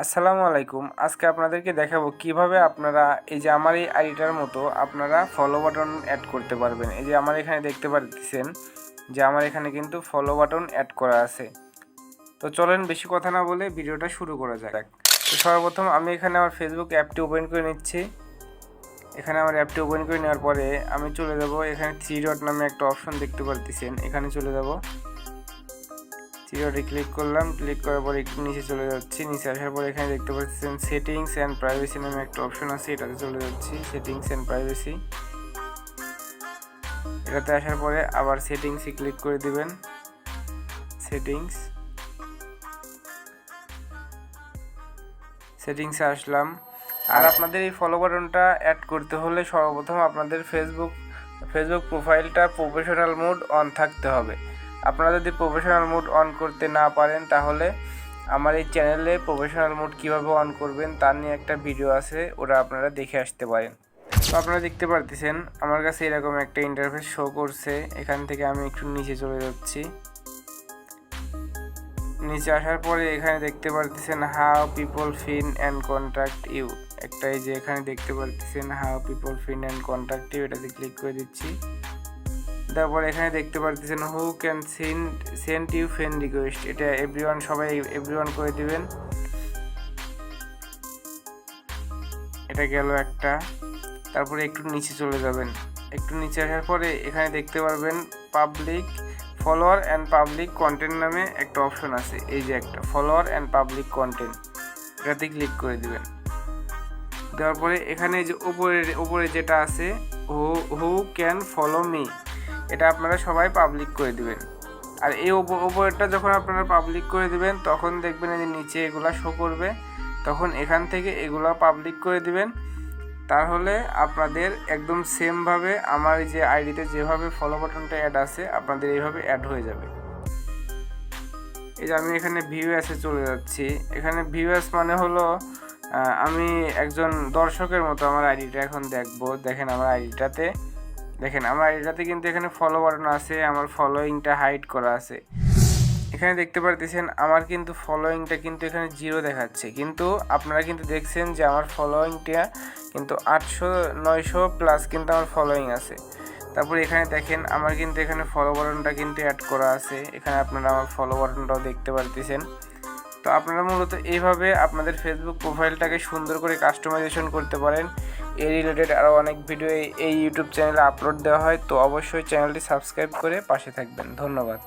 আসসালামু আলাইকুম। আজকে আপনাদেরকে দেখাবো কিভাবে আপনারা এই যে আমার এই আইডিটার মতো আপনারা ফলো বাটন অ্যাড করতে পারবেন। এই যে আমার এখানে দেখতে পাচ্ছেন যে আমার এখানে কিন্তু ফলো বাটন অ্যাড করা আছে। তো চলেন বেশি কথা না বলে ভিডিওটা শুরু করা যাক। তো সর্বপ্রথম আমি এখানে আমার ফেসবুক অ্যাপটি ওপেন করে নিচ্ছি। এখানে আমার অ্যাপটি ওপেন করে নেওয়ার পরে আমি চলে যাব, এখানে 3 ডট নামে একটা অপশন দেখতে পাচ্ছেন, এখানে চলে যাব। 3 ডটে ক্লিক করলাম, ক্লিক করার পরে একটু নিচে চলে যাচ্ছি। নিচে আসার পরে এখানে দেখতে পাচ্ছেন সেটিংস অ্যান্ড প্রাইভেসি নামে একটা অপশন আছে, এটাতে চলে যাচ্ছি। সেটিংস অ্যান্ড প্রাইভেসি, এটাতে আসার পরে আবার সেটিংসে ক্লিক করে দিবেন। সেটিংসে আসলাম। আর আপনাদের এই ফলো বাটনটা অ্যাড করতে হলে সর্বপ্রথম আপনাদের ফেসবুক প্রোফাইলটা প্রফেশনাল মোড অন থাকতে হবে। আপনারা যদি প্রফেশনাল মোড অন করতে না পারেন তাহলে আমার এই চ্যানেলে প্রফেশনাল মোড কীভাবে অন করবেন তার নিয়ে একটা ভিডিও আছে, ওটা আপনারা দেখে আসতে পারেন। তো আপনারা দেখতে পারতেছেন আমার কাছে এরকম একটা ইন্টারফেস শো করছে। এখান থেকে আমি একটু নিচে চলে যাচ্ছি। নিচে আসার পরে এখানে দেখতে পারতেছেন how people find and contact you, একটা এই যে এখানে দেখতে পারতেছেন how people find and contact you, এটাতে ক্লিক করে দিচ্ছি। তারপর এখানে দেখতে পারতেছেন who can send you friend request, এটা সবাই এভরিওয়ান করে দিবেন। এটা গেল একটা। তারপরে একটু নিচে চলে যাবেন। একটু নিচে আসার পরে এখানে দেখতে পারবেন public follower and public content নামে একটা অপশন আছে, এই যে একটা ফলোয়ার অ্যান্ড পাবলিক কন্টেন্ট, এটাতে ক্লিক করে দিবেন। দেওয়ার পরে এখানে যে উপরে যেটা আছে হু ক্যান ফলো মি, এটা আপনারা সবাই পাবলিক করে দিবেন। আর এই উপরেরটা যখন আপনারা পাবলিক করে দিবেন তখন দেখবেন এই যে নিচে এগুলা শো করবে, তখন এখান থেকে এগুলা পাবলিক করে দিবেন। তাহলে আপনাদের একদম সেমভাবে আমার এই যে আইডিতে যেভাবে ফলো বাটনটা অ্যাড আছে আপনাদের এইভাবে অ্যাড হয়ে যাবে। এই যে আমি এখানে ভিউয়ার্সে চলে যাচ্ছি। এখানে ভিউয়ার্স মানে হলো আমি একজন দর্শকের মতো আমার আইডিটা এখন দেখবো। দেখেন আমার আইডিটাতে কিন্তু এখানে ফলো বাটন আছে, আমার ফলোয়িংটা হাইড করা আছে। এখানে দেখতে পারতেছেন আমার কিন্তু ফলোয়িংটা কিন্তু এখানে 0 দেখাচ্ছে, কিন্তু আপনারা কিন্তু দেখছেন যে আমার ফলোয়িংটা কিন্তু 800-900 প্লাস কিন্তু আমার ফলোয়িং আছে। তারপর এখানে দেখেন আমার কিন্তু এখানে ফলো বাটনটা কিন্তু অ্যাড করা আছে, এখানে আপনারা আমার ফলো বাটনটাও দেখতে পারতেছেন। তো আপনারা মূলত এইভাবে আপনাদের ফেসবুক প্রোফাইলটাকে সুন্দর করে কাস্টমাইজেশন করতে পারেন। এই রিলেটেড আরও অনেক ভিডিও এই ইউটিউব চ্যানেলে আপলোড দেওয়া হয়, তো অবশ্যই চ্যানেলটি সাবস্ক্রাইব করে পাশে থাকবেন। ধন্যবাদ।